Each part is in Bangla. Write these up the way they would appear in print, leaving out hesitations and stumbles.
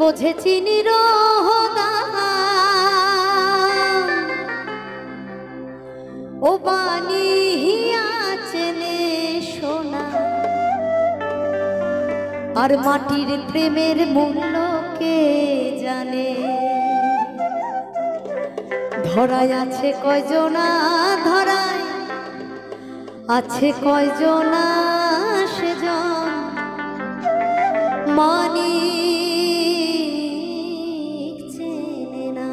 বোঝেছি নিরোধা ও বানিয়া চেনে সোনা আর মাটির প্রেমের মূল্য কে জানে ধরায় আছে কয়জনা ধরায় আছে কয়জনা সেজন মানিক চেনে না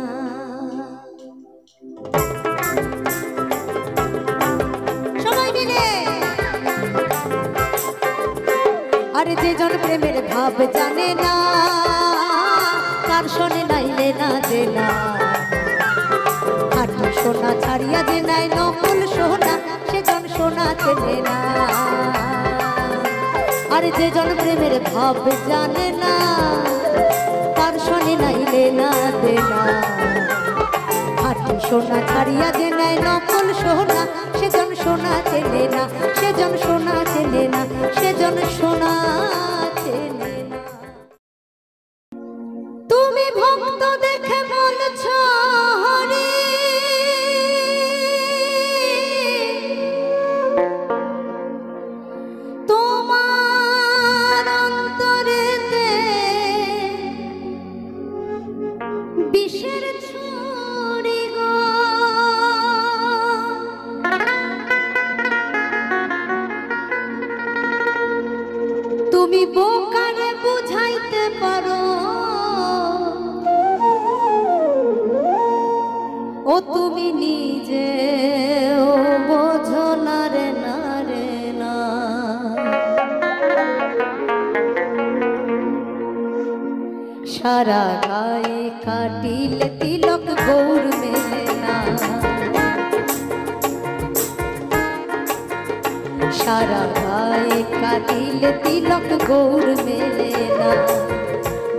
সবাই মিলে আরে যে জন প্রেমের ভাব জানে না তার শোনে নাইলে না দেনা খাঁটি সোনা ছাড়িয়া যে নাই নকল সোনা সে জন সোনা চেনে না আরে যে জন প্রেমের ভাব জানে না তার শোনে নাইলে না দেনা খাঁটি সোনা ছাড়িয়া যে নাই নকল সোনা সে জন সোনা চেনে না সে জন সোনা চেনে না সে জন সোনা চেনে না তুমি ভক্ত দেখে বলছ হরি তোমার অন্তরেতে বিষের ছুরি গো তুমি বোকারে বুঝাইতে পারো ও তুমি নিজে ও বোঝো না রে না রে না সারা গায়ে কাটিলে তিলক গৌর মেলে না সারা গায়ে কাটিলে তিলক গৌর মেলে না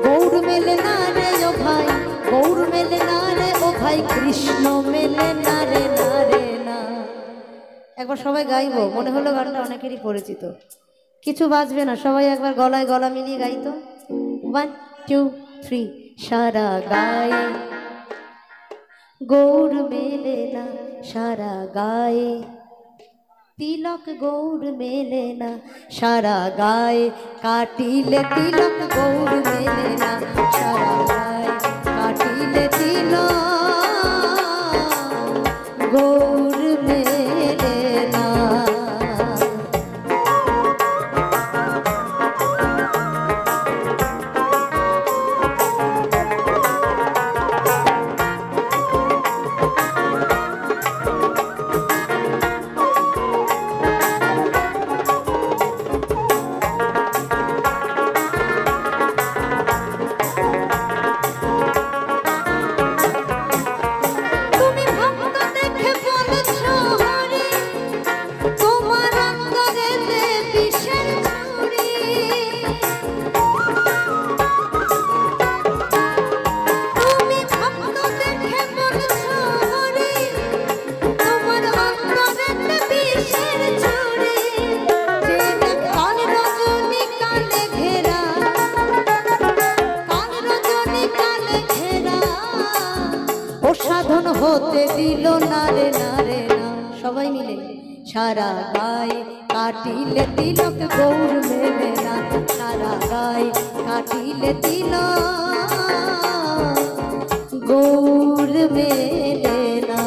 গৌর মেলে না রে ও ভাই গৌর মেলে না রে ও ভাই কৃষ্ণ মেলে না রে না রে না একবার সবাই গাইবো মনে হলো গানটা অনেকেরই পরিচিত কিছু বাজবে না সবাই একবার গলায় গলা মিলিয়ে গাইতো 1 2 3 সারা গায়ে গৌর মেলে না সারা গায়ে তিলক গৌর মেলে না সারা গায়ে কাটিলে তিলক গৌর মেলে না সারা গায়ে কাটিলে তিলক গৌর মেলে না সাধন হতে দিল না রে না রে না সবাই মিলে সারা গায়ে কাটিলে তিলক গৌর মেলে না সারা গায়ে কাটিলে তিলক গৌর মেলে না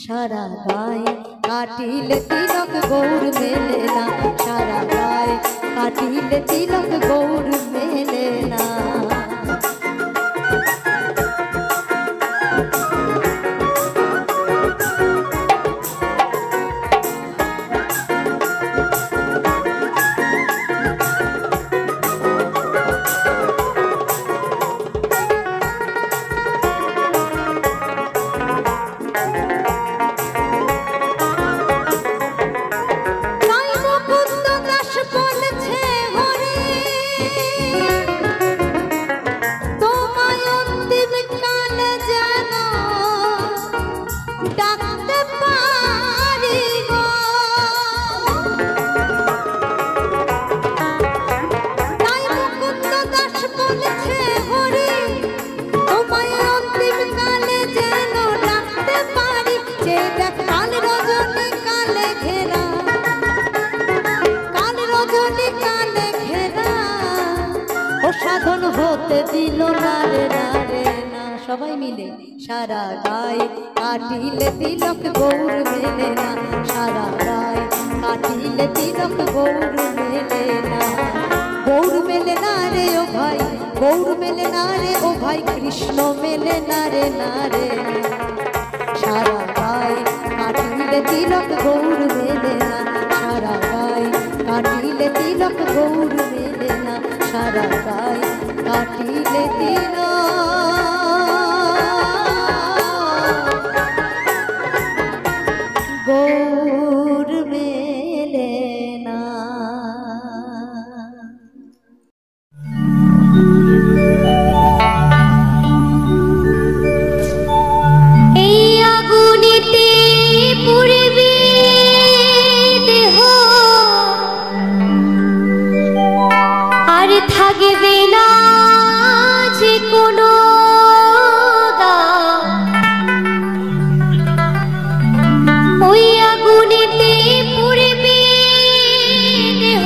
সারা গায়ে কাটিলে তিলক গৌর মেলে না, সারা গায়ে কাটিলে তিলক গৌর মেলে না। সাধন হতে দিল না রে না রে না, সবাই মিলে সারা গায়ে কাটিলে তিলক গৌর মেলে না, সারা গায়ে কাটিলে তিলক গৌর মেলে না। গৌর মেলে না রে ও ভাই, গৌর মেলে না রে ও ভাই, কৃষ্ণ মেলে না রে না রে। সারা গায়ে কাটিলে তিলক গৌর মেলে না, সারা গায়ে কাটিলে তিলক গৌর মেলে না, সারা গায়ে কাটিলে তিলক গৌর মেলে না। এই আগুনেতে পুড়বে দেহ, আর থাকবে না যে কোনো দাগ। ওই আগুনেতে পুড়বে দেহ,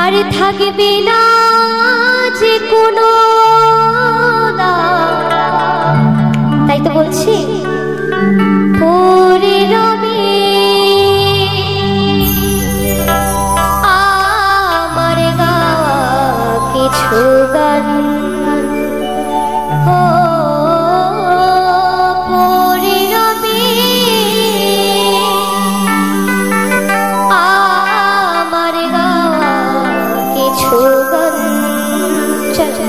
আর থাকবে না যে কোনো দাগ। তাই তো বলছি পরে রবে আমার গাওয়া কিছু গান। ও পরে রবে আমার গাওয়া কিছু গান। চল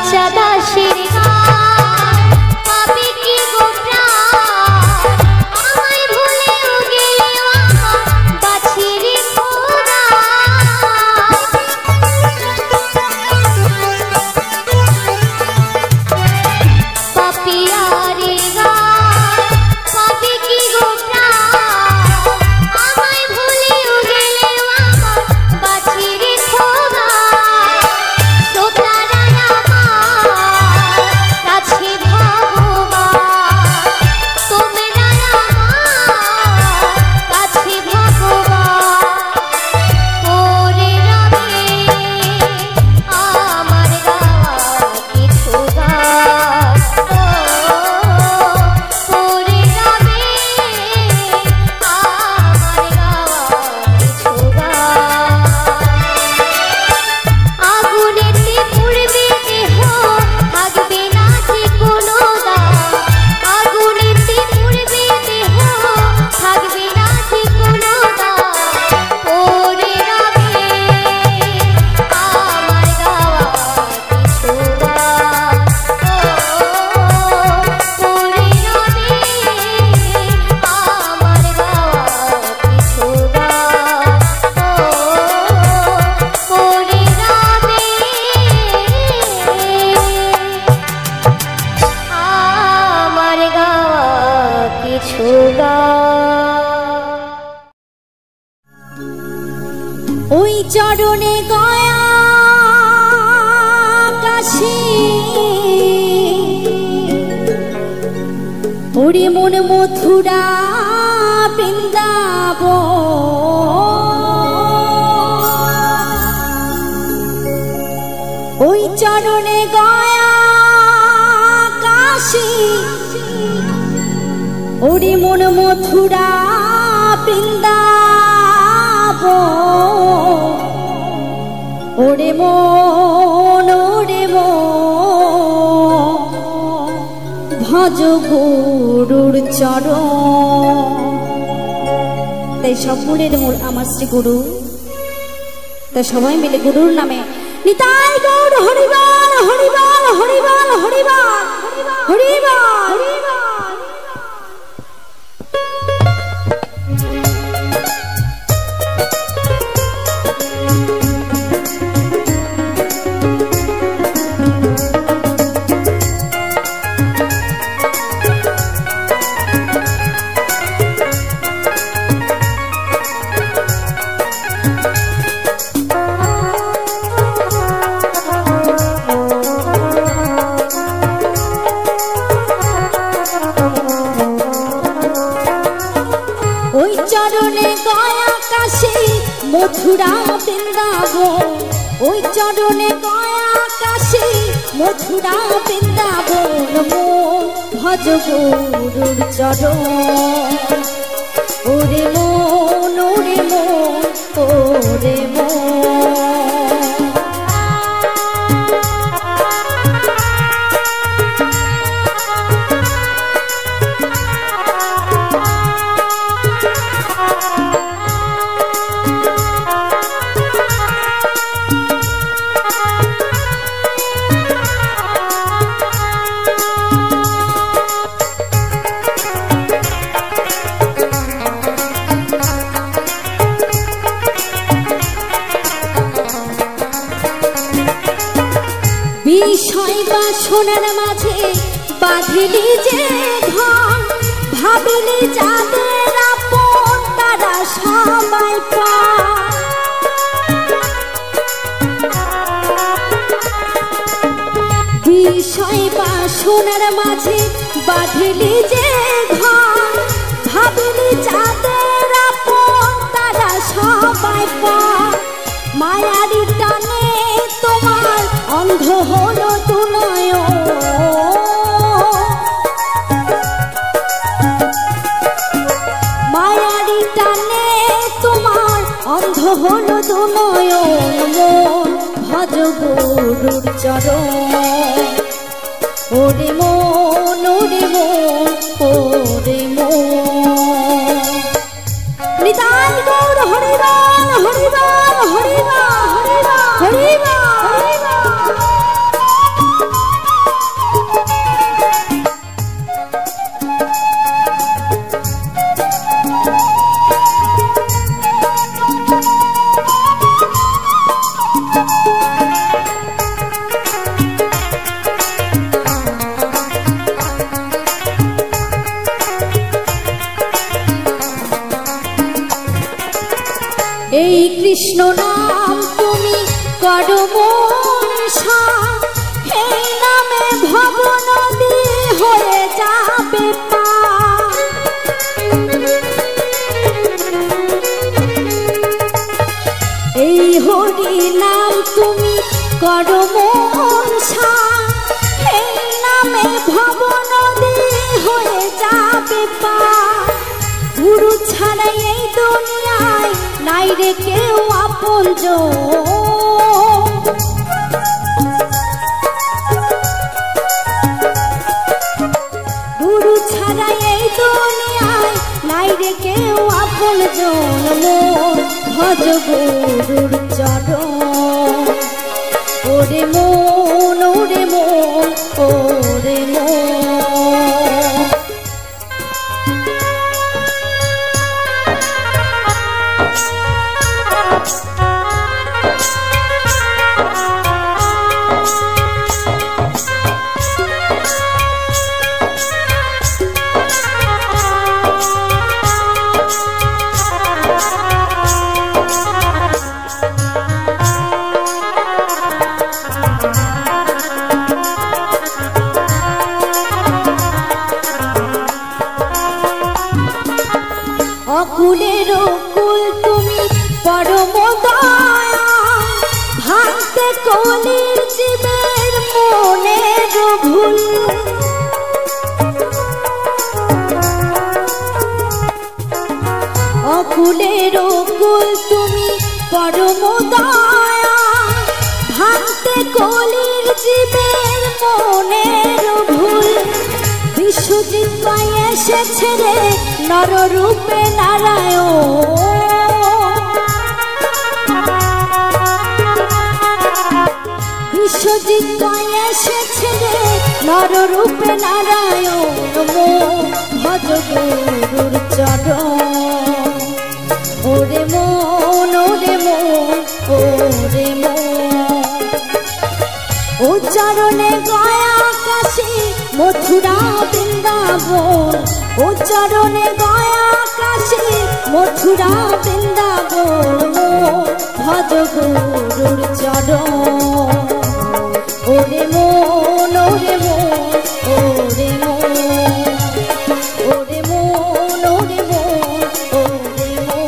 বাচ্চা দাসের গান পাবে কি গো প্রাণ আমায় ভুলেও গেলে আমার বাছির খোদা পাপিয়ারে গান পাবে কি গো প্রাণ আমায় ভুলেও গেলে আমার বাছির খোদা ওই চরণে গয়া কাশী ওরে মন মথুরা বৃন্দাবন ওই চরণে গয়া কাশী ওরে মন মথুরা বৃন্দাবন ওরে মন ভজ গুরুর চরণ। তাই সব গুণের মূল আমার শ্রী গুরু। তাই সবাই মিলে গুরুর নামে নিতাই গৌর হরিবল হরিবল হরিবল হরিবল হরিবল। মথুরা বৃন্দাবন ওই চরণে গয়া কাশী মথুরা বৃন্দাবন ভজ গুরুর চরণ ওরে মন ওরে মন ওরে মন। বিষয় বাসনার মাঝে বাঁধিলি যে ঘর ভাবিলি যাদের আপন তারা সবাই পায়। বিষয় বাসনার মাঝে বাঁধিলি যে ঘর ভাবিলি যাদের আপন তারা সবাই পায়। মায়ারি টানে তোমার অন্ধ হলো দু নয়ন মায়ারি টানে তোমার অন্ধ হলো দু নয়ন মন ভজ গুরুর চরণ ওরে মন ওরে মন ওরে মন। নিতাই গৌর হরিবল হরিবল হরিবল হরিবল হরিবল। কৃষ্ণ নাম তুমি করো মনসা, এই নামে ভব নদী হয়ে যাবে পার। এই হরি নাম তুমি করো মনসা, এই নামে ভব নদী হয়ে যাবে পার। গুরু ছাড়াই এই দুনিয়ায় নাই রে কেউ আপনজন, গুরু ছাড়াই এই দুনিয়ায় নাই রে কেউ আপনজন। মন ভজ গুরুর চরণ, ওরে মন ওরে মন ওরে মন। অকুলের কুল তুমি পরম দয়া, ভাঙতে কলির জীবের মনের ভুল। অকুলের কুল তুমি পরম দয়া, ভাঙতে কলির জীবের মনের ভুল। বিশ্বজিৎ পাই এসেছে রে নররূপে নারায়ণ, বিশ্বজিৎ পাই এসেছে রে নররূপে নারায়ণ। মন ভজ গুরুর চরণ, ওরে মন ওরে মন ওরে মন। ও চরণে গয়া কাশী মথুরা বৃন্দাবন, ও চরণে গয়া কাশী মথুরা বৃন্দাবন। ভজ গুরুর চরণ, ওরে মন ওরে মন ওরে মন, ওরে মন ওরে মন ওরে মন,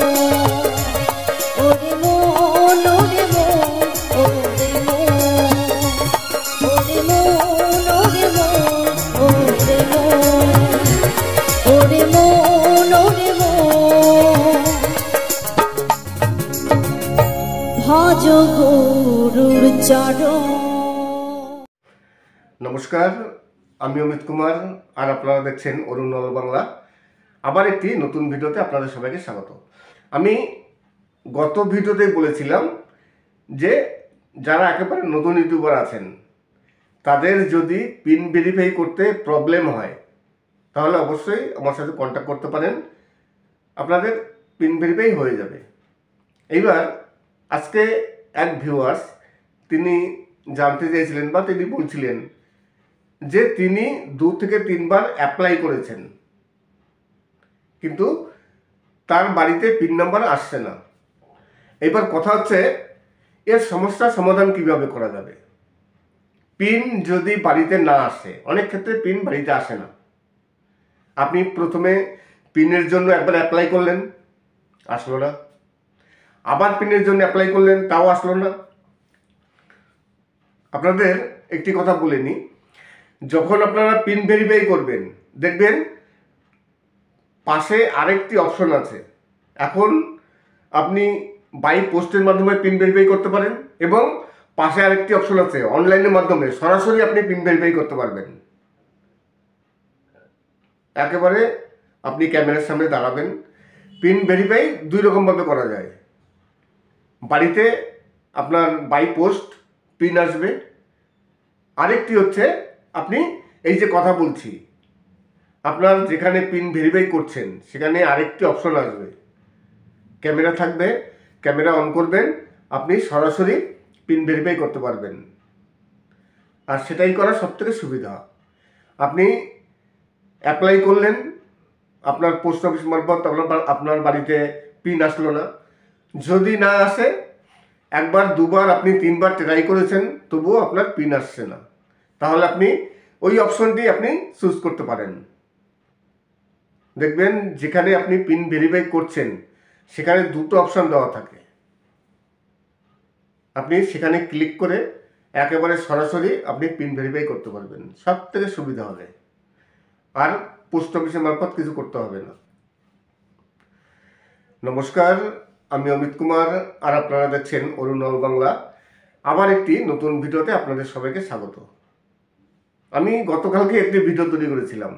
ওরে মন ওরে মন ওরে মন, ওরে মন ওরে মন ওরে মন, ওরে মন ওরে মন। ভজ গুরুর চরণ। নমস্কার, আমি অমিত কুমার আর আপনারা দেখছেন অরুণ নল বাংলা। আবার একটি নতুন ভিডিওতে আপনাদের সবাইকে স্বাগত। আমি গত ভিডিওতে বলেছিলাম যে যারা একেবারে নতুন ইউটিউবার আছেন তাদের যদি পিন ভেরিফাই করতে প্রবলেম হয় তাহলে অবশ্যই আমার সাথে কন্ট্যাক্ট করতে পারেন, আপনাদের পিন ভেরিফাই হয়ে যাবে। এইবার আজকে এক ভিউয়ার্স তিনি জানতে চেয়েছিলেন বা তিনি বলছিলেন যে তিনি 2 থেকে 3 বার অ্যাপ্লাই করেছেন কিন্তু তার বাড়িতে পিন নাম্বার আসছে না। এবার কথা হচ্ছে এর সমস্যার সমাধান কিভাবে করা যাবে। পিন যদি বাড়িতে না আসে, অনেক ক্ষেত্রে পিন বাড়িতে আসে না, আপনি প্রথমে পিনের জন্য একবার অ্যাপ্লাই করলেন, আসলো না, আবার পিনের জন্য অ্যাপ্লাই করলেন, তাও আসলো না। আপনাদের একটি কথা বলে নিই, যখন আপনারা পিন ভেরিফাই করবেন দেখবেন পাশে আরেকটি অপশন আছে। এখন আপনি বাই পোস্টের মাধ্যমে পিন ভেরিফাই করতে পারেন এবং পাশে আরেকটি অপশন আছে অনলাইনের মাধ্যমে সরাসরি আপনি পিন ভেরিফাই করতে পারবেন। একেবারে আপনি ক্যামেরার সামনে দাঁড়াবেন। পিন ভেরিফাই 2 রকমভাবে করা যায়। বাড়িতে আপনার বাই পোস্ট পিন আসবে, আরেকটি হচ্ছে আপনি এই যে কথা বলছি আপনার যেখানে পিন ভেরিফাই করছেন সেখানে আরেকটি অপশন আসবে, ক্যামেরা থাকবে, ক্যামেরা অন করবেন, আপনি সরাসরি পিন ভেরিফাই করতে পারবেন। আর সেটাই করা সবথেকে সুবিধা। আপনি অ্যাপ্লাই করলেন, আপনার পোস্ট অফিস মারফত আপনার বাড়িতে পিন আসলো না, যদি না আসে একবার, দুবার, আপনি 3বার ট্রাই করেছেন, তবুও আপনার পিন আসছে না, তাহলে আপনি ওই অপশনটি আপনি চুজ করতে পারেন। দেখবেন যেখানে আপনি পিন ভেরিফাই করছেন সেখানে দুটো অপশন দেওয়া থাকে, আপনি সেখানে ক্লিক করে একেবারে সরাসরি আপনি পিন ভেরিফাই করতে পারবেন, সব থেকে সুবিধা হবে, আর পোস্ট অফিসের মারফত কিছু করতে হবে না। নমস্কার, আমি অমিত কুমার, আর আপনারা দেখছেন অরুণল বাংলা। আবার একটি নতুন ভিডিওতে আপনাদের সবাইকে স্বাগত। আমি গতকালকে একটি ভিডিও তৈরি করেছিলাম,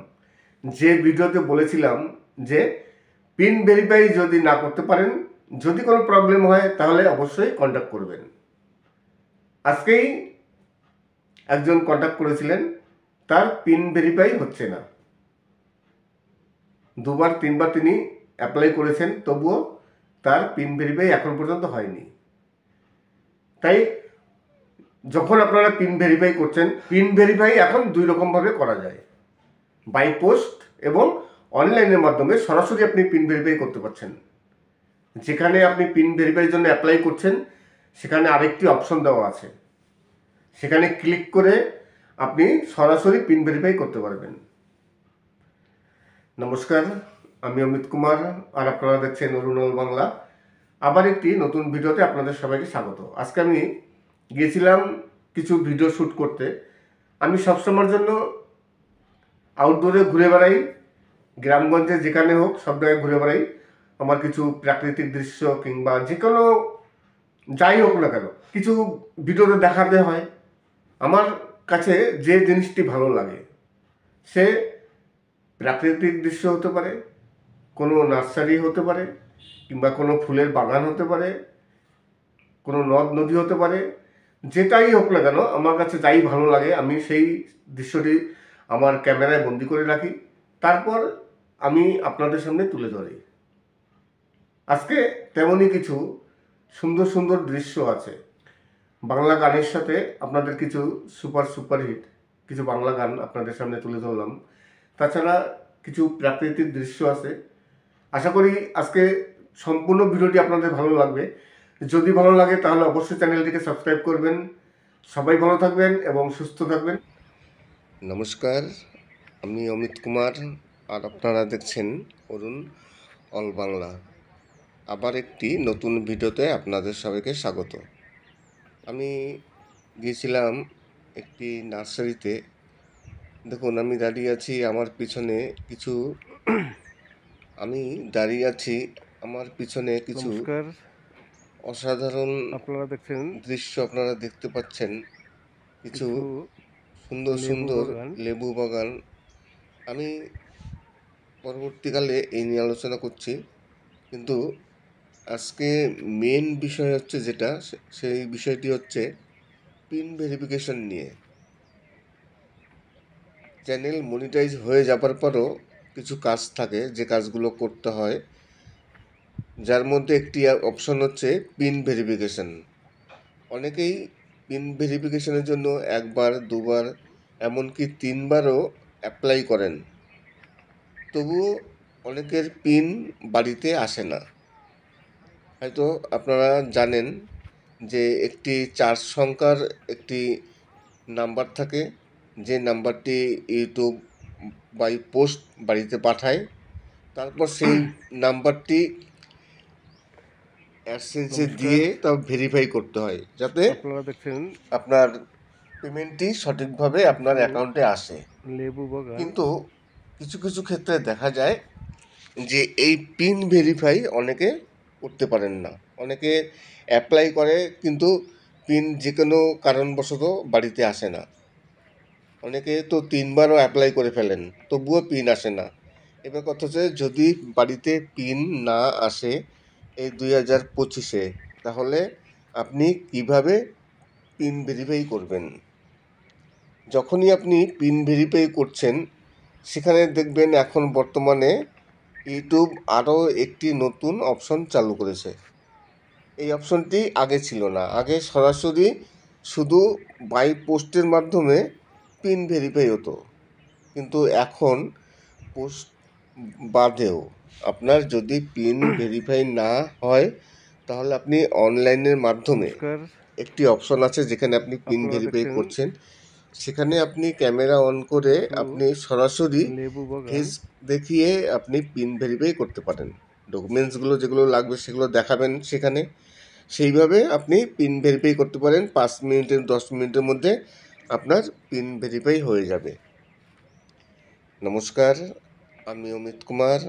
যে ভিডিওতে বলেছিলাম যে পিন ভেরিফাই যদি না করতে পারেন, যদি কোনো প্রবলেম হয় তাহলে অবশ্যই কন্ট্যাক্ট করবেন। আজকেই একজন কন্ট্যাক্ট করেছিলেন, তার পিন ভেরিফাই হচ্ছে না, 2বার 3বার তিনি অ্যাপ্লাই করেছেন, তবুও তার পিন ভেরিফাই এখন পর্যন্ত হয়নি। তাই যখন আপনারা পিন ভেরিফাই করছেন, পিন ভেরিফাই এখন 2 রকমভাবে করা যায়, বাই পোস্ট এবং অনলাইনের মাধ্যমে সরাসরি আপনি পিন ভেরিফাই করতে পারছেন। যেখানে আপনি পিন ভেরিফাইয়ের জন্য অ্যাপ্লাই করছেন সেখানে আরেকটি অপশন দেওয়া আছে, সেখানে ক্লিক করে আপনি সরাসরি পিন ভেরিফাই করতে পারবেন। নমস্কার, আমি অমিত কুমার, আর আপনারা দেখছেন অরুণল বাংলা। আবার একটি নতুন ভিডিওতে আপনাদের সবাইকে স্বাগত। আজকে আমি গিয়েছিলাম কিছু ভিডিও শ্যুট করতে। আমি সবসময়ের জন্য আউটডোরে ঘুরে বেড়াই, গ্রামগঞ্জে যেখানে হোক সব জায়গায় ঘুরে বেড়াই। আমার কিছু প্রাকৃতিক দৃশ্য কিংবা যে কোনো যাই হোক না কেন কিছু ভিডিওতে দেখাতে হয়। আমার কাছে যে জিনিসটি ভালো লাগে, সে প্রাকৃতিক দৃশ্য হতে পারে, কোনো নার্সারি হতে পারে, কিংবা কোনো ফুলের বাগান হতে পারে, কোনো নদ নদী হতে পারে, যেটাই হোক না কেন আমার কাছে যাই ভালো লাগে আমি সেই দৃশ্যটি আমার ক্যামেরায় বন্দি করে রাখি, তারপর আমি আপনাদের সামনে তুলে ধরি। আজকে তেমনই কিছু সুন্দর সুন্দর দৃশ্য আছে। বাংলা গানের সাথে আপনাদের কিছু সুপারহিট কিছু বাংলা গান আপনাদের সামনে তুলে ধরলাম। তাছাড়া কিছু প্রাকৃতিক দৃশ্য আছে। আশা করি আজকে সম্পূর্ণ ভিডিওটি আপনাদের ভালো লাগবে। যদি ভালো লাগে তাহলে অবশ্যই চ্যানেলটিকে সাবস্ক্রাইব করবেন। সবাই ভালো থাকবেন এবং সুস্থ থাকবেন। নমস্কার, আমি অমিত কুমার, আর আপনারা দেখছেন অরুণ অল বাংলা। আবার একটি নতুন ভিডিওতে আপনাদের সবাইকে স্বাগত। আমি গিয়েছিলাম একটি নার্সারিতে। দেখুন আমি দাঁড়িয়ে আছি, আমার পিছনে কিছু আমার পিছনে কিছু অসাধারণ আপনারা দেখছেন দৃশ্য আপনারা দেখতে পাচ্ছেন। কিছু সুন্দর লেবু সুন্দর বাগান। লেবু বাগান। আমি পরবর্তীকালে এই নিয়ে আলোচনা করছি, কিন্তু আজকে মেন বিষয় হচ্ছে যেটা, সেই বিষয়টি হচ্ছে পিন ভেরিফিকেশন নিয়ে। চ্যানেল মনিটাইজ হয়ে যাবার পরও কিছু কাজ থাকে যে কাজগুলো করতে হয়, যার মধ্যে একটি অপশন হচ্ছে পিন ভেরিফিকেশন। অনেকেই পিন ভেরিফিকেশনের জন্য 1বার 2বার এমনকি 3বারও অ্যাপ্লাই করেন, তবুও অনেকের পিন বাড়িতে আসে না। হয়তো আপনারা জানেন যে একটি 4 সংখ্যার একটি নাম্বার থাকে, যে নাম্বারটি ইউটিউব বাই পোস্ট বাড়িতে পাঠায়। তারপর সেই নাম্বারটি অ্যাডসেন্সে দিয়ে তা ভেরিফাই করতে হয়, যাতে আপনারা দেখছেন আপনার পেমেন্টটি সঠিকভাবে আপনার অ্যাকাউন্টে আসে। লেবু বাগান। কিন্তু কিছু কিছু ক্ষেত্রে দেখা যায় যে এই পিন ভেরিফাই অনেকে করতে পারেন না। অনেকে অ্যাপ্লাই করে কিন্তু পিন যে কোনো কারণবশত বাড়িতে আসে না। অনেকে তো 3বারও অ্যাপ্লাই করে ফেলেন, তবুও পিন আসে না। এবার কথা হচ্ছে, যদি বাড়িতে পিন না আসে এই 2025-এ, তাহলে আপনি কিভাবে পিন ভেরিফাই করবেন? যখনই আপনি পিন ভেরিফাই করছেন, সেখানে দেখবেন এখন বর্তমানে ইউটিউব আরও একটি নতুন অপশন চালু করেছে। এই অপশনটি আগে ছিল না। আগে সরাসরি শুধু বাই পোস্টের মাধ্যমে পিন ভেরিফাই হতো, কিন্তু এখন পোস্ট বাদেও আপনার যদি পিন ভেরিফাই না হয়, তাহলে আপনি অনলাইনের মাধ্যমে নমস্কার, একটি অপশন আছে যেখানে আপনি পিন আপনারা ভেরিফাই দেখছেন করছেন, সেখানে আপনি ক্যামেরা অন করে আপনি সরাসরি লেবু বাগান। ফেস দেখিয়ে আপনি পিন ভেরিফাই করতে পারেন। ডকুমেন্টসগুলো যেগুলো লাগবে সেগুলো দেখাবেন সেখানে, সেইভাবে আপনি পিন ভেরিফাই করতে পারেন। 5 মিনিটের 10 মিনিটের মধ্যে আপনার পিন ভেরিফাই হয়ে যাবে। নমস্কার, আমি অমিত কুমার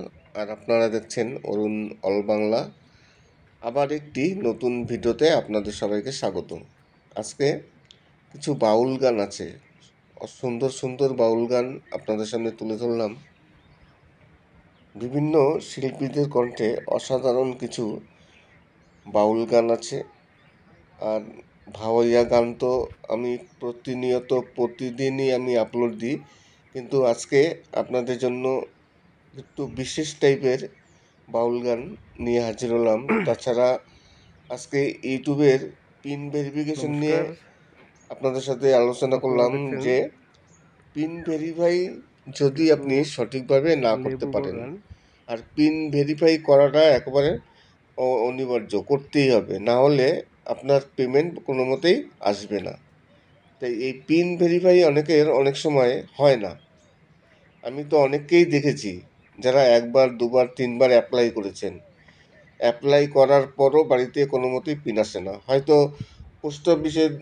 আর আপনারা দেখছেন অরুণ অল বাংলা। আবার একটি নতুন ভিডিওতে আপনাদের সবাইকে স্বাগত। আজকে কিছু বাউল গান আছে, সুন্দর সুন্দর বাউল গান আপনাদের সামনে তুলে ধরলাম। বিভিন্ন শিল্পীদের কণ্ঠে অসাধারণ কিছু বাউল গান আছে। আর ভাওয়াইয়া গান তো আমি প্রতিদিনই আমি আপলোড দিই, কিন্তু আজকে আপনাদের জন্য একটু বিশেষ টাইপের বাউল গান নিয়ে হাজির হলাম। তাছাড়া আজকে ইউটিউবের পিন ভেরিফিকেশন নিয়ে নমস্কার, আপনাদের সাথে আলোচনা আপনারা করলাম দেখছেন যে পিন ভেরিফাই যদি আপনি সঠিকভাবে না করতে লেবু পারেন, বাগান। আর পিন ভেরিফাই করাটা একেবারে অনিবার্য, করতেই হবে, না হলে আপনার পেমেন্ট কোনো মতেই আসবে না। তাই এই পিন ভেরিফাই অনেক সময় হয় না। আমি তো অনেককেই দেখেছি যারা 1বার 2বার 3বার অ্যাপ্লাই করেছেন, অ্যাপ্লাই করার পরও বাড়িতে কোনো মতেই পিন আসে না। হয়তো পোস্ট অফিসের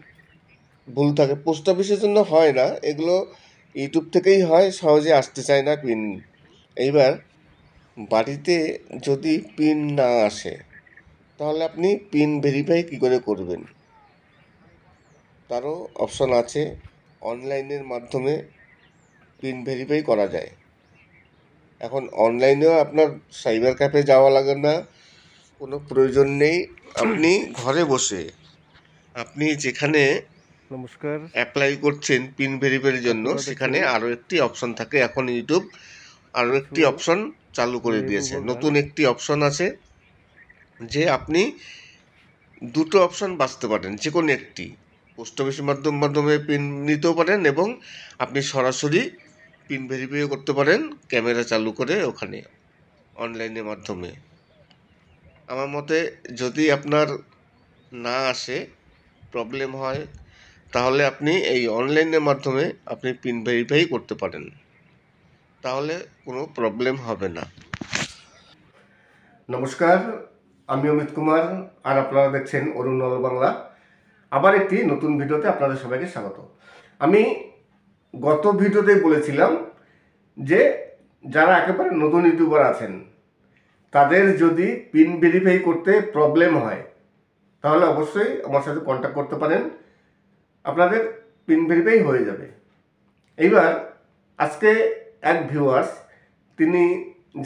ভুল থাকে, পোস্ট অফিসের জন্য হয় না, এগুলো ইউটিউব থেকেই হয়, সহজে আসতে চায় না পিন। এইবার বাড়িতে যদি পিন না আসে তাহলে আপনি পিন ভেরিফাই কী করে করবেন? তারও অপশন আছে, অনলাইনের মাধ্যমে পিন ভেরিফাই করা যায়। এখন অনলাইনেও আপনার সাইবার ক্যাফে যাওয়া লাগে না, কোনো প্রয়োজন নেই। আপনি ঘরে বসে আপনি যেখানে নমস্কার, অ্যাপ্লাই করছেন পিন ভেরিফাইয়ের জন্য, আপনারা সেখানে দেখছেন আরও একটি অপশন থাকে। এখন ইউটিউব আরও একটি অপশন চালু করে লেবু দিয়েছে, বাগান। নতুন একটি অপশন আছে যে আপনি দুটো অপশন বাছতে পারেন, যে কোনো একটি। পোস্ট অফিসের মাধ্যমে পিন নিতেও পারেন এবং আপনি সরাসরি পিন ভেরিফাইও করতে পারেন ক্যামেরা চালু করে ওখানে অনলাইনের মাধ্যমে। আমার মতে যদি আপনার না আসে, প্রবলেম হয়, তাহলে আপনি এই অনলাইনের মাধ্যমে আপনি পিন ভেরিফাই করতে পারেন, তাহলে কোনো প্রবলেম হবে না। নমস্কার, আমি অমিত কুমার আর আপনারা দেখছেন অরুণ অল বাংলা। আবার একটি নতুন ভিডিওতে আপনাদের সবাইকে স্বাগত। আমি গত ভিডিওতে বলেছিলাম যে যারা একেবারে নতুন ইউটিউবার আছেন তাদের যদি পিন ভেরিফাই করতে প্রবলেম হয় তাহলে অবশ্যই আমার সাথে কন্ট্যাক্ট করতে পারেন, আপনাদের পিন ভেরিফাই হয়ে যাবে। এইবার আজকে এক ভিউয়ার্স তিনি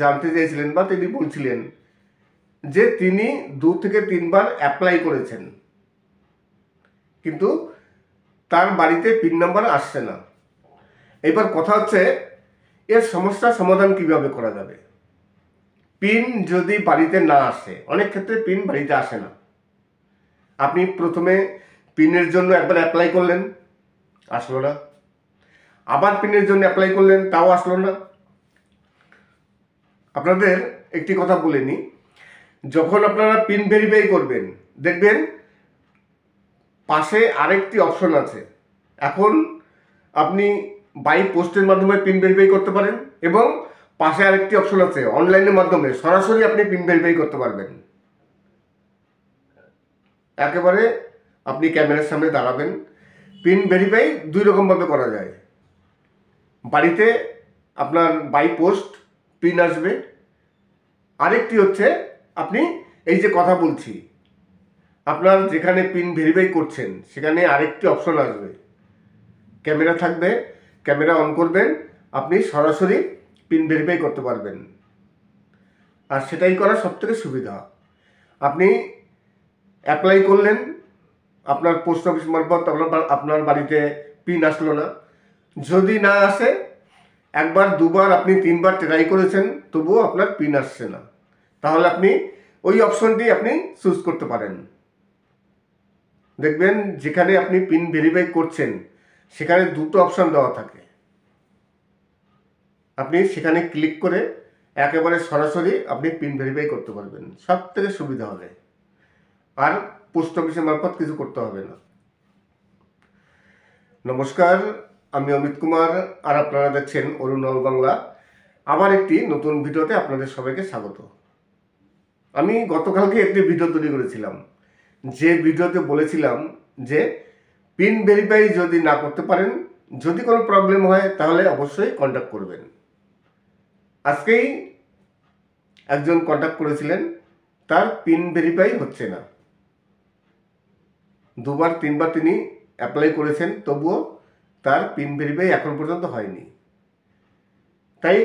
জানতে চেয়েছিলেন বা তিনি বলছিলেন যে তিনি 2 থেকে 3বার অ্যাপ্লাই করেছেন, কিন্তু তার বাড়িতে পিন নাম্বার আসছে না। এবার কথা হচ্ছে এর সমস্যার সমাধান কিভাবে করা যাবে। পিন যদি বাড়িতে না আসে, অনেক ক্ষেত্রে পিন বাড়িতে আসে না, আপনি প্রথমে পিনের জন্য একবার অ্যাপ্লাই করলেন, আসলো না, আবার পিনের জন্য অ্যাপ্লাই করলেন, তাও আসলো না। আপনাদের একটি কথা বলে নিই, যখন আপনারা পিন ভেরিফাই করবেন দেখবেন পাশে আরেকটি অপশন আছে। এখন আপনি বাই পোস্টের মাধ্যমে পিন ভেরিফাই করতে পারেন এবং পাশে আরেকটি অপশন আছে অনলাইনের মাধ্যমে সরাসরি আপনি পিন ভেরিফাই করতে পারবেন। একেবারে আপনি ক্যামেরার সামনে দাঁড়াবেন। পিন ভেরিফাই 2 রকমভাবে করা যায়। বাড়িতে আপনার বাই পোস্ট পিন আসবে, আরেকটি হচ্ছে আপনি এই যে কথা বলছি আপনার যেখানে পিন ভেরিফাই করছেন সেখানে আরেকটি অপশন আসবে, ক্যামেরা থাকবে, ক্যামেরা অন করবেন, আপনি সরাসরি পিন ভেরিফাই করতে পারবেন। আর সেটাই করা সবথেকে সুবিধা। আপনি অ্যাপ্লাই করলেন, আপনার পোস্ট অফিস মারফত আপনার বাড়িতে পিন আসলো না, যদি না আসে 1বার 2বার আপনি 3বার ট্রাই করেছেন তবুও আপনার পিন আসছে না, তাহলে আপনি ওই অপশনটি আপনি চুজ করতে পারেন। দেখবেন যেখানে আপনি পিন ভেরিফাই করছেন সেখানে 2টো অপশন দেওয়া থাকে, আপনি সেখানে ক্লিক করে একেবারে সরাসরি আপনি পিন ভেরিফাই করতে পারবেন, সব থেকে সুবিধা হবে। আর পোস্ট অফিসের মারফত কিছু করতে হবে না। নমস্কার, আমি অমিত কুমার আর আপনারা দেখছেন অরুণল বাংলা। আবার একটি নতুন ভিডিওতে আপনাদের সবাইকে স্বাগত। আমি গতকালকে একটি ভিডিও তৈরি করেছিলাম, যে ভিডিওতে বলেছিলাম যে পিন ভেরিফাই যদি না করতে পারেন, যদি কোনো প্রবলেম হয় তাহলে অবশ্যই কন্ট্যাক্ট করবেন। আজকেই একজন কন্ট্যাক্ট করেছিলেন, তার পিন ভেরিফাই হচ্ছে না। 2-3বার তিনি অ্যাপ্লাই করেছেন, তবুও তার পিন ভেরিফাই এখন পর্যন্ত হয়নি। তাই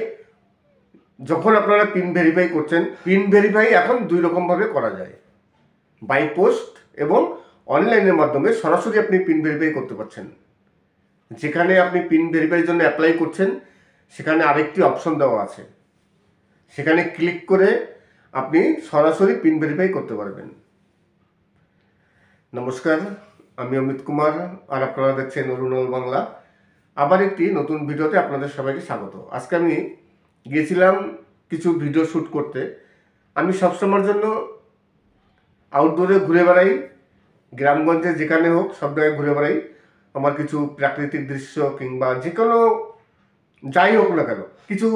যখন আপনারা পিন ভেরিফাই করছেন, পিন ভেরিফাই এখন 2 রকমভাবে করা যায়, বাই পোস্ট এবং অনলাইনের মাধ্যমে সরাসরি আপনি পিন ভেরিফাই করতে পারছেন। যেখানে আপনি পিন ভেরিফাইয়ের জন্য অ্যাপ্লাই করছেন, সেখানে আরেকটি অপশন দেওয়া আছে, সেখানে ক্লিক করে আপনি সরাসরি পিন ভেরিফাই করতে পারবেন। নমস্কার, আমি অমিত কুমার আর আপনারা দেখছেন অরুণল বাংলা। আবার একটি নতুন ভিডিওতে আপনাদের সবাইকে স্বাগত। আজকে আমি গিয়েছিলাম কিছু ভিডিও শ্যুট করতে। আমি সবসময়ের জন্য আউটডোরে ঘুরে বেড়াই, গ্রামগঞ্জে যেখানে হোক সব জায়গায় ঘুরে বেড়াই। আমার কিছু প্রাকৃতিক দৃশ্য কিংবা যে কোনো যাই হোক না কেন, কিছু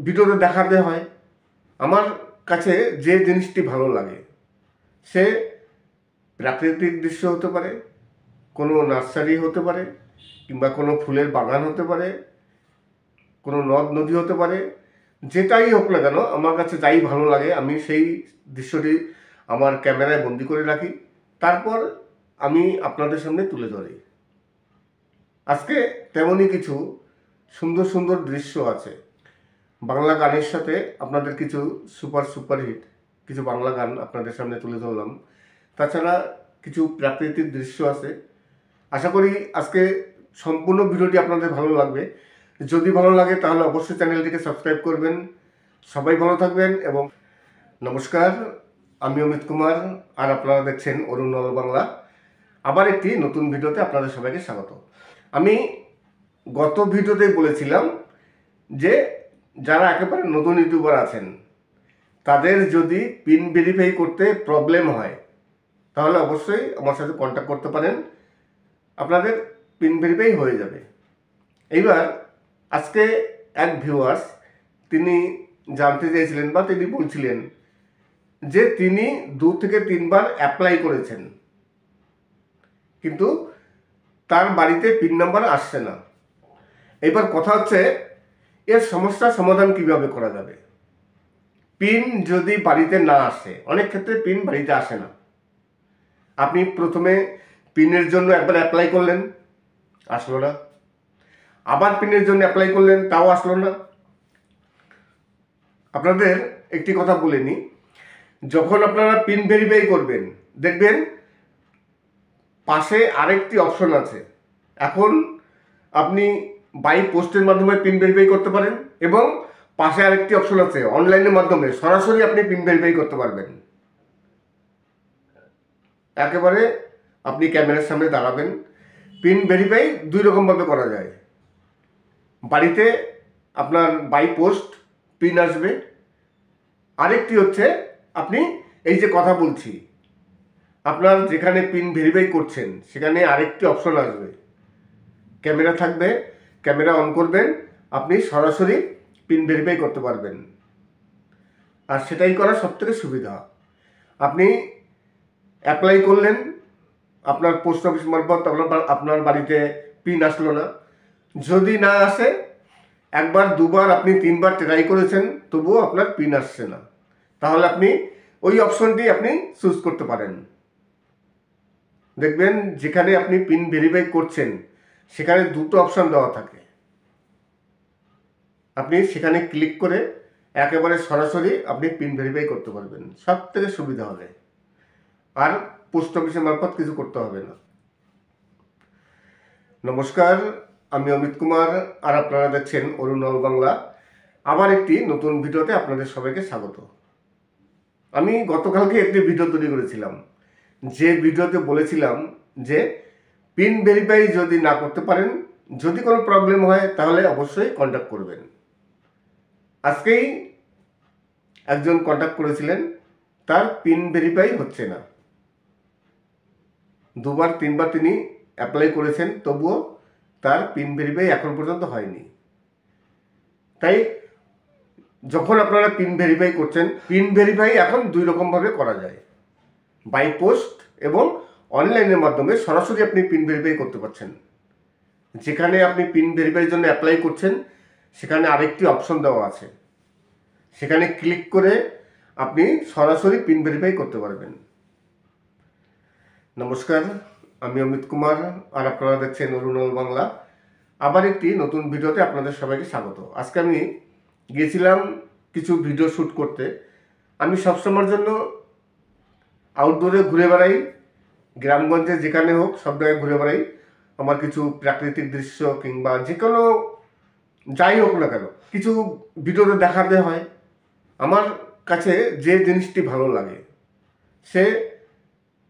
ভিডিওতে দেখাতে হয়। আমার কাছে যে জিনিসটি ভালো লাগে, সে প্রাকৃতিক দৃশ্য হতে পারে, কোনো নার্সারি হতে পারে, কিংবা কোনো ফুলের বাগান হতে পারে, কোনো নদ নদী হতে পারে, যেটাই হোক না কেন আমার কাছে যাই ভালো লাগে আমি সেই দৃশ্যটি আমার ক্যামেরায় বন্দি করে রাখি, তারপর আমি আপনাদের সামনে তুলে ধরি। আজকে তেমনই কিছু সুন্দর সুন্দর দৃশ্য আছে। বাংলা গানের সাথে আপনাদের কিছু সুপারহিট কিছু বাংলা গান আপনাদের সামনে তুলে ধরলাম। তাছাড়া কিছু প্রাকৃতিক দৃশ্য আছে। আশা করি আজকে সম্পূর্ণ ভিডিওটি আপনাদের ভালো লাগবে। যদি ভালো লাগে তাহলে অবশ্যই চ্যানেলটিকে সাবস্ক্রাইব করবেন। সবাই ভালো থাকবেন এবং নমস্কার, আমি অমিত কুমার আর আপনারা দেখছেন অরুণল বাংলা। আবার একটি নতুন ভিডিওতে আপনাদের সবাইকে স্বাগত। আমি গত ভিডিওতে বলেছিলাম যে যারা একেবারে নতুন ইউটিউবার আছেন, তাদের যদি পিন ভেরিফাই করতে প্রবলেম হয় তাহলে অবশ্যই আমার সাথে কন্ট্যাক্ট করতে পারেন, আপনাদের পিন ভেরিফাই হয়ে যাবে। এইবার আজকে এক ভিউয়ার্স তিনি জানতে চেয়েছিলেন বা তিনি বলছিলেন যে তিনি 2 থেকে 3বার অ্যাপ্লাই করেছেন, কিন্তু তার বাড়িতে পিন নাম্বার আসছে না। এবার কথা হচ্ছে এর সমস্যার সমাধান কিভাবে করা যাবে। পিন যদি বাড়িতে না আসে, অনেক ক্ষেত্রে পিন বাড়িতে আসে না। আপনি প্রথমে পিনের জন্য একবার অ্যাপ্লাই করলেন, আসলো না। আবার পিনের জন্য অ্যাপ্লাই করলেন, তাও আসলো না। আপনাদের একটি কথা বলে নিই, যখন আপনারা পিন ভেরিফাই করবেন দেখবেন পাশে আরেকটি অপশন আছে। এখন আপনি বাই পোস্টের মাধ্যমে পিন ভেরিফাই করতে পারেন এবং পাশে আরেকটি অপশন আছে অনলাইনের মাধ্যমে সরাসরি আপনি পিন ভেরিফাই করতে পারবেন। একেবারে আপনি ক্যামেরার সামনে দাঁড়াবেন। পিন ভেরিফাই 2 রকমভাবে করা যায়। বাড়িতে আপনার বাই পোস্ট পিন আসবে, আরেকটি হচ্ছে আপনি এই যে কথা বলছি, আপনার যেখানে পিন ভেরিফাই করছেন সেখানে আরেকটি অপশন আসবে, ক্যামেরা থাকবে, ক্যামেরা অন করবেন, আপনি সরাসরি পিন ভেরিফাই করতে পারবেন। আর সেটাই করা সবথেকে সুবিধা। আপনি অ্যাপ্লাই করলেন, আপনার পোস্ট অফিস মারফত আপনার বাড়িতে পিন আসলো না। যদি না আসে, 1বার 2বার আপনি 3বার ট্রাই করেছেন, তবুও আপনার পিন আসছে না, তাহলে আপনি ওই অপশনটি আপনি চুজ করতে পারেন। দেখবেন যেখানে আপনি পিন ভেরিফাই করছেন সেখানে 2টো অপশন দেওয়া থাকে, আপনি সেখানে ক্লিক করে একেবারে সরাসরি আপনি পিন ভেরিফাই করতে পারবেন, সব থেকে সুবিধা হবে। আর পোস্ট অফিসের মারফত কিছু করতে হবে না। নমস্কার, আমি অমিত কুমার আর আপনারা দেখছেন অরুণল বাংলা। আবার একটি নতুন ভিডিওতে আপনাদের সবাইকে স্বাগত। আমি গতকালকে একটি ভিডিও তৈরি করেছিলাম, যে ভিডিওতে বলেছিলাম যে পিন ভেরিফাই যদি না করতে পারেন, যদি কোনো প্রবলেম হয় তাহলে অবশ্যই কন্ট্যাক্ট করবেন। আজকেই একজন কন্ট্যাক্ট করেছিলেন, তার পিন ভেরিফাই হচ্ছে না। 2-3বার অ্যাপ্লাই করেছেন, কিন্তু তার বাড়িতে পিন নাম্বার আসছে না। এবার কথা হচ্ছে এর সমস্যার সমাধান কিভাবে করা যাবে। পিন যদি বাড়িতে না আসে, অনেক ক্ষেত্রে পিন বাড়িতে আসে না। আপনি প্রথমে পিনের জন্য অ্যাপ্লাই করলেন, আসলো না। আবার পিনের জন্য অ্যাপ্লাই করলেন, তাও আসলো না। আবার পিনের জন্য অ্যাপ্লাই করলেন, দুবার তিনবার তিনি অ্যাপ্লাই করেছেন, তবুও তার পিন ভেরিফাই এখন পর্যন্ত হয়নি। তাই যখন আপনারা পিন ভেরিফাই করছেন, পিন ভেরিফাই এখন দুই রকমভাবে করা যায়, বাই পোস্ট এবং অনলাইনের মাধ্যমে সরাসরি আপনি পিন ভেরিফাই করতে পারছেন। যেখানে আপনি পিন ভেরিফাইয়ের জন্য অ্যাপ্লাই করছেন সেখানে আরেকটি অপশন দেওয়া আছে, সেখানে ক্লিক করে আপনি সরাসরি পিন ভেরিফাই করতে পারবেন। নমস্কার, আমি অমিত কুমার আর আপনারা দেখছেন অরুণল বাংলা। আবার একটি নতুন ভিডিওতে আপনাদের সবাইকে স্বাগত। আজকে আমি গিয়েছিলাম কিছু ভিডিও শ্যুট করতে। আমি সবসময়ের জন্য আউটডোরে ঘুরে বেড়াই, গ্রামগঞ্জে যেখানে হোক সব জায়গায় ঘুরে বেড়াই। আমার কিছু প্রাকৃতিক দৃশ্য কিংবা যে কোনো যাই হোক না কেন কিছু ভিডিওতে দেখাতে হয়। আমার কাছে যে জিনিসটি ভালো লাগে সে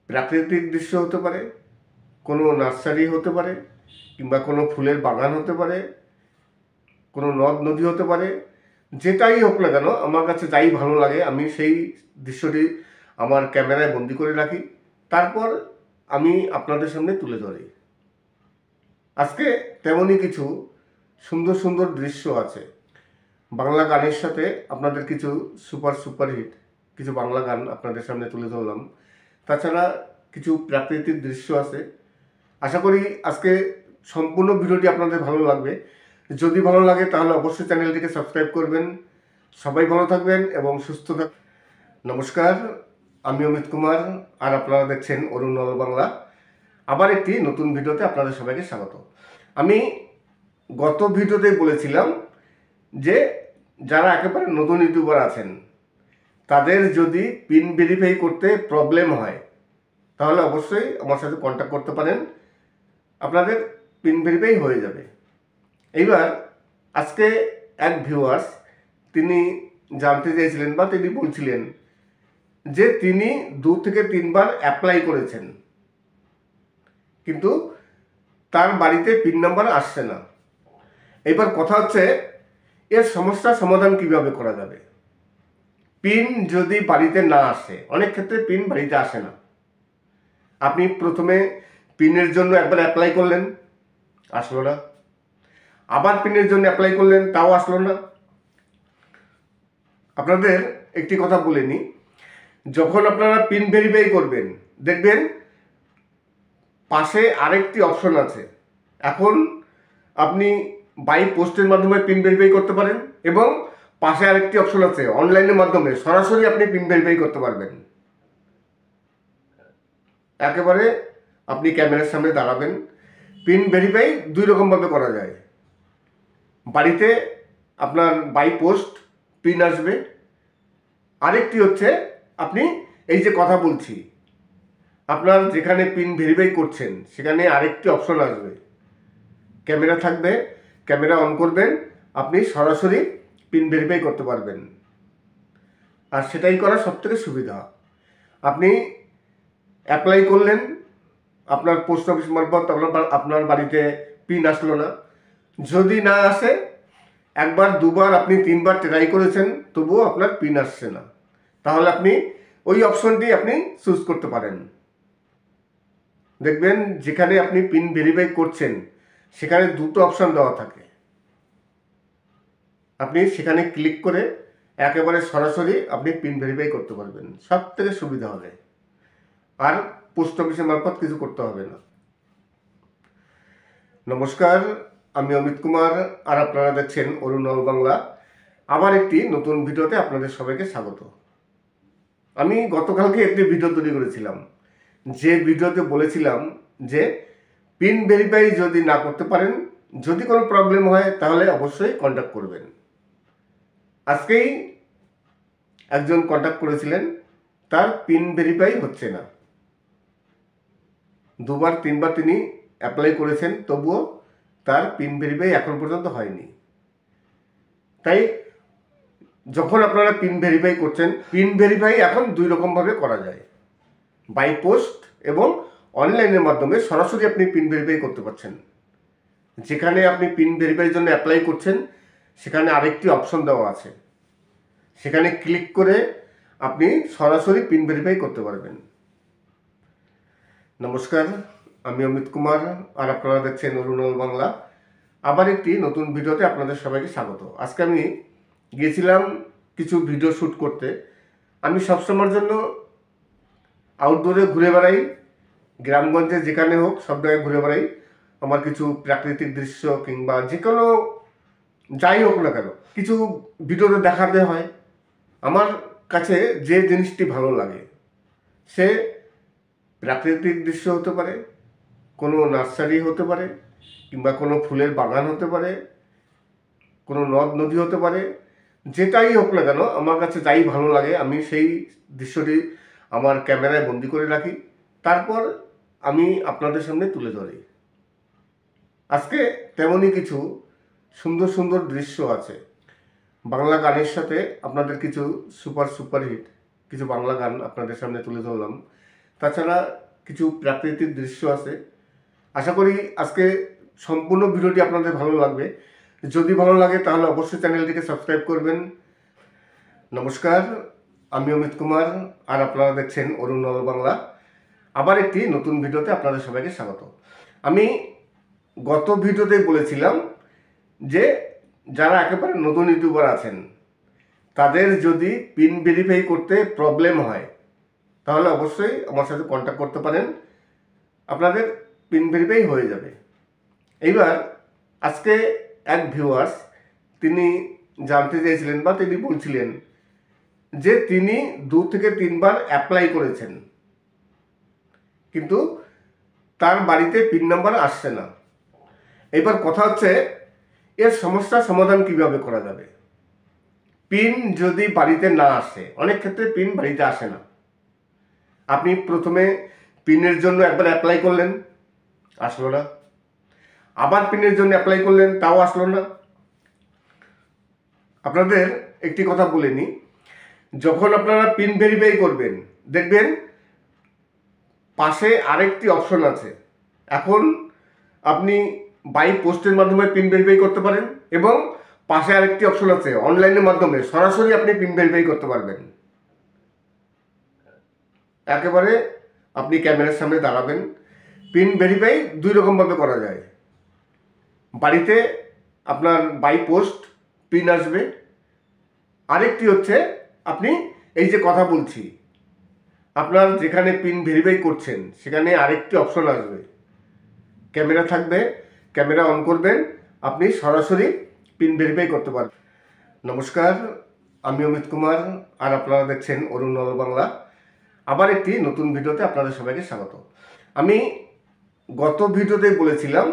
প্রাকৃতিক দৃশ্য হতে পারে, কোনো নার্সারি হতে পারে, কিংবা কোনো ফুলের বাগান হতে পারে, কোনো নদ নদী হতে পারে, যেটাই হোক না কেন আমার কাছে যাই ভালো লাগে আমি সেই দৃশ্যটি আমার ক্যামেরায় বন্দি করে রাখি, তারপর আমি আপনাদের সামনে তুলে ধরি। আজকে তেমনই কিছু সুন্দর সুন্দর দৃশ্য আছে। বাংলা গানের সাথে আপনাদের কিছু সুপারহিট কিছু বাংলা গান আপনাদের সামনে তুলে ধরলাম। তাছাড়া কিছু প্রাকৃতিক দৃশ্য আছে। আশা করি আজকে সম্পূর্ণ ভিডিওটি আপনাদের ভালো লাগবে। যদি ভালো লাগে তাহলে অবশ্যই চ্যানেলটিকে সাবস্ক্রাইব করবেন। সবাই ভালো থাকবেন এবং সুস্থ থাকবেন। নমস্কার, আমি অমিত কুমার আর আপনারা দেখছেন অরুণল বাংলা। আবার একটি নতুন ভিডিওতে আপনাদের সবাইকে স্বাগত। আমি গত ভিডিওতে বলেছিলাম যে যারা একেবারে নতুন ইউটিউবার আছেন তাদের যদি পিন ভেরিফাই করতে প্রবলেম হয় তাহলে অবশ্যই আমার সাথে কন্ট্যাক্ট করতে পারেন, আপনাদের পিন ভেরিফাই হয়ে যাবে। এইবার আজকে এক ভিউয়ার্স তিনি জানতে চেয়েছিলেন বা তিনি বলছিলেন যে তিনি 2 থেকে 3 বার অ্যাপ্লাই করেছেন কিন্তু তার বাড়িতে পিন নাম্বার আসছে না। এবার কথা হচ্ছে এর সমস্যার সমাধান কিভাবে করা যাবে। পিন যদি বাড়িতে না আসে, অনেক ক্ষেত্রে পিন বাড়িতে আসে না, আপনি প্রথমে পিনের জন্য একবার অ্যাপ্লাই করলেন, আসলো না, আবার পিনের জন্য অ্যাপ্লাই করলেন, তাও আসলো না। আপনাদের একটি কথা বলে নিই, যখন আপনারা পিন ভেরিফাই করবেন দেখবেন পাশে আরেকটি অপশন আছে। এখন আপনি বাই পোস্টের মাধ্যমে পিন ভেরিফাই করতে পারেন এবং পাশে আরেকটি অপশন আছে অনলাইনের মাধ্যমে সরাসরি আপনি পিন ভেরিফাই করতে পারবেন। একেবারে আপনি ক্যামেরার সামনে দাঁড়াবেন। পিন ভেরিফাই 2 রকমভাবে করা যায়, বাড়িতে আপনার বাই পোস্ট পিন আসবে, আরেকটি হচ্ছে আপনি এই যে কথা বলছি আপনার যেখানে পিন ভেরিফাই করছেন সেখানে আরেকটি অপশন আসবে, ক্যামেরা থাকবে, ক্যামেরা অন করবেন, আপনি সরাসরি পিন ভেরিফাই করতে পারবেন। আর সেটাই করা সবথেকে সুবিধা। আপনি অ্যাপ্লাই করলেন, আপনার পোস্ট অফিস মারফত আপনার বাড়িতে পিন আসলো না, যদি না আসে 1 বার 2 বার আপনি 3 বার ট্রাই করেছেন তবুও আপনার পিন আসছে না, তাহলে আপনি ওই অপশনটি আপনি চুজ করতে পারেন। দেখবেন যেখানে আপনি পিন ভেরিফাই করছেন সেখানে 2টো অপশন দেওয়া থাকে, আপনি সেখানে ক্লিক করে একেবারে সরাসরি আপনি পিন ভেরিফাই করতে পারবেন, সব থেকে সুবিধা হবে। আর পোস্ট অফিসের মারফত কিছু করতে হবে না। নমস্কার, আমি অমিত কুমার আর আপনারা দেখছেন অরুণল বাংলা। আবার একটি নতুন ভিডিওতে আপনাদের সবাইকে স্বাগত। আমি গতকালকে একটি ভিডিও তৈরি করেছিলাম, যে ভিডিওতে বলেছিলাম যে পিন ভেরিফাই যদি না করতে পারেন, যদি কোনো প্রবলেম হয় তাহলে অবশ্যই কন্ট্যাক্ট করবেন। আজকেই একজন কন্ট্যাক্ট করেছিলেন, তার পিন ভেরিফাই হচ্ছে না, 2 বার 3 বার তিনি অ্যাপ্লাই করেছেন তবুও তার পিন ভেরিফাই এখন পর্যন্ত হয়নি। তাই যখন আপনারা পিন ভেরিফাই করছেন, পিন ভেরিফাই এখন 2 রকমভাবে করা যায়, বাই পোস্ট এবং অনলাইনের মাধ্যমে সরাসরি আপনি পিন ভেরিফাই করতে পারছেন। যেখানে আপনি পিন ভেরিফাইয়ের জন্য অ্যাপ্লাই করছেন সেখানে আরেকটি অপশন দেওয়া আছে, সেখানে ক্লিক করে আপনি সরাসরি পিন ভেরিফাই করতে পারবেন। নমস্কার, আমি অমিত কুমার আর আপনারা দেখছেন অরুণল বাংলা। আবার একটি নতুন ভিডিওতে আপনাদের সবাইকে স্বাগত। আজকে আমি গিয়েছিলাম কিছু ভিডিও শ্যুট করতে। আমি সবসময়ের জন্য আউটডোরে ঘুরে বেড়াই, গ্রামগঞ্জে যেখানে হোক সব জায়গায় ঘুরে বেড়াই। আমার কিছু প্রাকৃতিক দৃশ্য কিংবা যে কোনো যাই হোক না কেন কিছু ভিডিওতে দেখাতে হয়। আমার কাছে যে জিনিসটি ভালো লাগে সে প্রাকৃতিক দৃশ্য হতে পারে, কোনো নার্সারি হতে পারে, কিংবা কোনো ফুলের বাগান হতে পারে, কোনো নদ নদী হতে পারে, যেটাই হোক না কেন আমার কাছে যাই ভালো লাগে আমি সেই দৃশ্যটি আমার ক্যামেরায় বন্দি করে রাখি, তারপর আমি আপনাদের সামনে তুলে ধরি। আজকে তেমনই কিছু সুন্দর সুন্দর দৃশ্য আছে। বাংলা গানের সাথে আপনাদের কিছু সুপারহিট কিছু বাংলা গান আপনাদের সামনে তুলে ধরলাম। তাছাড়া কিছু প্রাকৃতিক দৃশ্য আছে। আশা করি আজকে সম্পূর্ণ ভিডিওটি আপনাদের ভালো লাগবে। যদি ভালো লাগে তাহলে অবশ্যই চ্যানেলটিকে সাবস্ক্রাইব করবেন। নমস্কার, আমি অমিত কুমার আর আপনারা দেখছেন অরুণল বাংলা। আবার একটি নতুন ভিডিওতে আপনাদের সবাইকে স্বাগত। আমি গত ভিডিওতে বলেছিলাম যে যারা একেবারে নতুন ইউটিউবার আছেন তাদের যদি পিন ভেরিফাই করতে প্রবলেম হয় তাহলে অবশ্যই আমার সাথে কন্ট্যাক্ট করতে পারেন, আপনাদের পিন ভেরিফাই হয়ে যাবে। এইবার আজকে এক ভিউয়ার্স তিনি জানতে চেয়েছিলেন বা তিনি বলছিলেন যে তিনি 2 থেকে 3 বার অ্যাপ্লাই করেছেন কিন্তু তার বাড়িতে পিন নাম্বার আসছে না। এবার কথা হচ্ছে এর সমস্যার সমাধান কিভাবে করা যাবে। পিন যদি বাড়িতে না আসে, অনেক ক্ষেত্রে পিন বাড়িতে আসে না, আপনি প্রথমে পিনের জন্য একবার অ্যাপ্লাই করলেন, আসলো না, আবার পিনের জন্য অ্যাপ্লাই করলেন, তাও আসলো না। আপনাদের একটি কথা বলে নিই, যখন আপনারা পিন ভেরিফাই করবেন দেখবেন পাশে আরেকটি অপশন আছে। এখন আপনি বাই পোস্টের মাধ্যমে পিন ভেরিফাই করতে পারেন এবং পাশে আরেকটি অপশন আছে অনলাইনের মাধ্যমে সরাসরি আপনি পিন ভেরিফাই করতে পারবেন। একেবারে আপনি ক্যামেরার সামনে দাঁড়াবেন। পিন ভেরিফাই 2 রকমভাবে করা যায়। বাড়িতে আপনার বাই পোস্ট পিন আসবে, আরেকটি হচ্ছে আপনি এই যে কথা বলছি আপনার যেখানে পিন ভেরিফাই করছেন সেখানে আরেকটি অপশন আসবে, ক্যামেরা থাকবে, ক্যামেরা অন করবেন, আপনি সরাসরি পিন ভেরিফাই করতে পারবেন। নমস্কার, আমি অমিত কুমার আর আপনারা দেখছেন অরুণল বাংলা। আবার একটি নতুন ভিডিওতে আপনাদের সবাইকে স্বাগত। আমি গত ভিডিওতে বলেছিলাম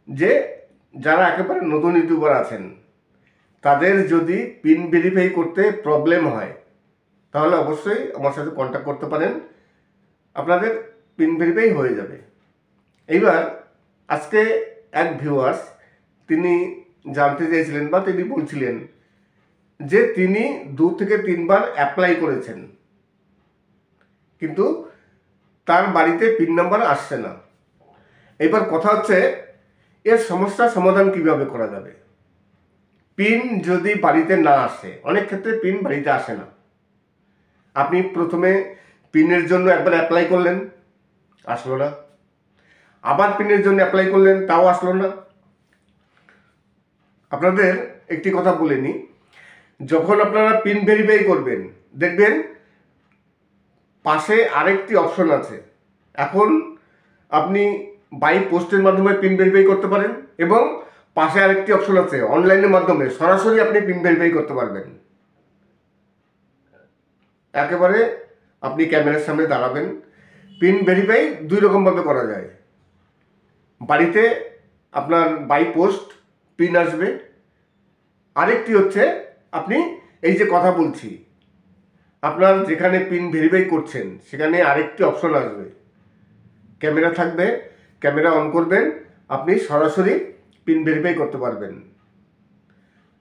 যে যারা একেবারে নতুন ইউটিউবার আছেন তাদের যদি পিন ভেরিফাই করতে প্রবলেম হয় তাহলে অবশ্যই আমার সাথে কন্ট্যাক্ট করতে পারেন, আপনাদের পিন ভেরিফাই হয়ে যাবে। এইবার আজকে এক ভিউয়ার্স তিনি জানতে চেয়েছিলেন বা তিনি বলছিলেন যে তিনি 2 থেকে 3 বার অ্যাপ্লাই করেছেন কিন্তু তার বাড়িতে পিন নাম্বার আসছে না। এবার কথা হচ্ছে এর সমস্যার সমাধান কিভাবে করা যাবে। পিন যদি বাড়িতে না আসে, অনেক ক্ষেত্রে পিন বাড়িতে আসে না, আপনি প্রথমে পিনের জন্য একবার অ্যাপ্লাই করলেন, আসলো না, আবার পিনের জন্য অ্যাপ্লাই করলেন, তাও আসলো না। আপনাদের একটি কথা বলে নিই, যখন আপনারা পিন ভেরিফাই করবেন দেখবেন পাশে আরেকটি অপশন আছে। এখন আপনি বাই পোস্টের মাধ্যমে পিন ভেরিফাই করতে পারেন এবং পাশে আরেকটি অপশন আছে অনলাইনের মাধ্যমে সরাসরি আপনি পিন ভেরিফাই করতে পারবেন। একেবারে আপনি ক্যামেরার সামনে দাঁড়াবেন। পিন ভেরিফাই 2 রকমভাবে করা যায়। বাড়িতে আপনার বাই পোস্ট পিন আসবে, আরেকটি হচ্ছে আপনি এই যে কথা বলছি আপনার যেখানে পিন ভেরিফাই করছেন সেখানে আরেকটি অপশন আসবে, ক্যামেরা থাকবে, ক্যামেরা অন করবেন, আপনি সরাসরি পিন ভেরিফাই করতে পারবেন।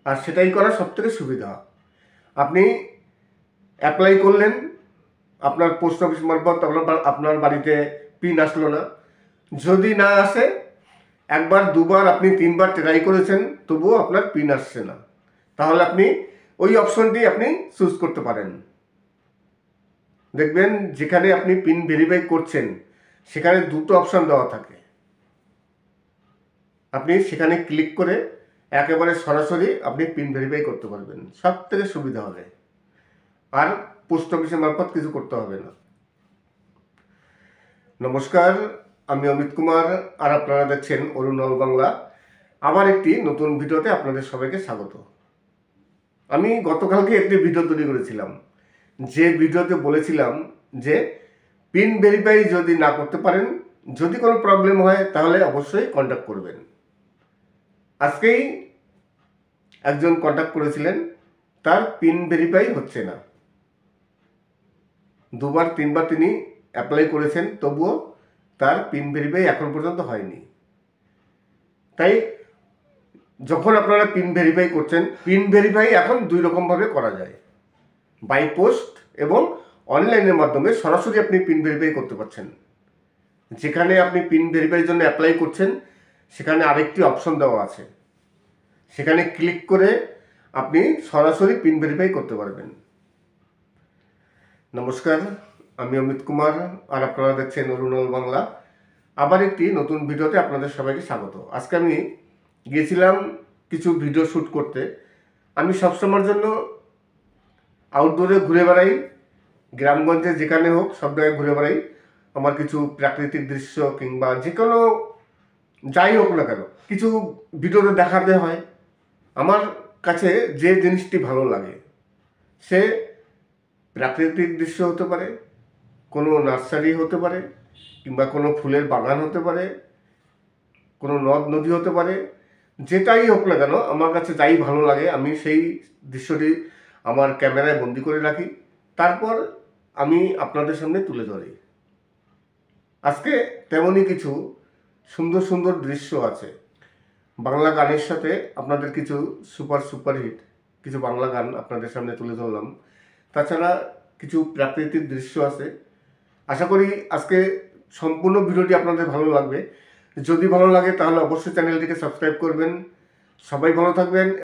আর সেটাই করা সবথেকে সুবিধা। আপনি অ্যাপ্লাই করলেন, আপনার পোস্ট অফিস মারফত আপনার বাড়িতে পিন আসলো না, যদি না আসে 1 বার 2 বার আপনি 3 বার ট্রাই করেছেন তবুও আপনার পিন আসছে না, তাহলে আপনি ওই অপশনটি আপনি চুজ করতে পারেন। দেখবেন যেখানে আপনি পিন ভেরিফাই করছেন সেখানে দুটো অপশান দেওয়া থাকে। আপনি সেখানে ক্লিক করে একেবারে সরাসরি আপনি পিন ভেরিফাই করতে পারবেন, সব থেকে সুবিধা হবে। আর পোস্ট অফিসের মারফত কিছু করতে হবে না। নমস্কার, আমি অমিত কুমার, আর আপনারা দেখছেন অরুণল বাংলা। আবার একটি নতুন ভিডিওতে আপনাদের সবাইকে স্বাগত। আমি গতকালকে একটি ভিডিও তৈরি করেছিলাম, যে ভিডিওতে বলেছিলাম যে পিন ভেরিফাই যদি না করতে পারেন, যদি কোনো প্রবলেম হয় তাহলে অবশ্যই কন্ট্যাক্ট করবেন। আজকেই একজন কন্ট্যাক্ট করেছিলেন, তার পিন ভেরিফাই হচ্ছে না। 2-3বার তিনি অ্যাপ্লাই করেছেন, তবুও তার পিন ভেরিফাই এখন পর্যন্ত হয়নি। তাই যখন আপনারা পিন ভেরিফাই করছেন, পিন ভেরিফাই এখন 2 রকমভাবে করা যায়, বাই পোস্ট এবং অনলাইনের মাধ্যমে সরাসরি আপনি পিন ভেরিফাই করতে পারছেন। যেখানে আপনি পিন ভেরিফাইয়ের জন্য অ্যাপ্লাই করছেন, সেখানে আরেকটি অপশন দেওয়া আছে, সেখানে ক্লিক করে আপনি সরাসরি পিন ভেরিফাই করতে পারবেন। নমস্কার, আমি অমিত কুমার, আর আপনারা দেখছেন অরুণল বাংলা। আবার একটি নতুন ভিডিওতে আপনাদের সবাইকে স্বাগত। আজকে আমি গিয়েছিলাম কিছু ভিডিও শ্যুট করতে। আমি সবসময়ের জন্য আউটডোরে ঘুরে বেড়াই, গ্রামগঞ্জে যেখানে হোক সব জায়গায় ঘুরে বেড়াই। আমার কিছু প্রাকৃতিক দৃশ্য কিংবা যে কোনো যাই হোক না কেন, কিছু ভিডিওতে দেখাতে হয়। আমার কাছে যে জিনিসটি ভালো লাগে, সে প্রাকৃতিক দৃশ্য হতে পারে, কোনো নার্সারি হতে পারে, কিংবা কোনো ফুলের বাগান হতে পারে, কোনো নদ নদী হতে পারে, যেটাই হোক না কেন আমার কাছে যাই ভালো লাগে আমি সেই দৃশ্যটি আমার ক্যামেরায় বন্দি করে রাখি, তারপর আমি আপনাদের সামনে তুলে ধরি। আজকে তেমনই কিছু সুন্দর সুন্দর দৃশ্য আছে। বাংলা গানের সাথে আপনাদের কিছু সুপারহিট কিছু বাংলা গান আপনাদের সামনে তুলে ধরলাম। তাছাড়া কিছু প্রাকৃতিক দৃশ্য আছে। আশা করি আজকে সম্পূর্ণ ভিডিওটি আপনাদের ভালো লাগবে। যদি ভালো লাগে তাহলে অবশ্যই চ্যানেলটিকে সাবস্ক্রাইব করবেন। সবাই ভালো থাকবেন।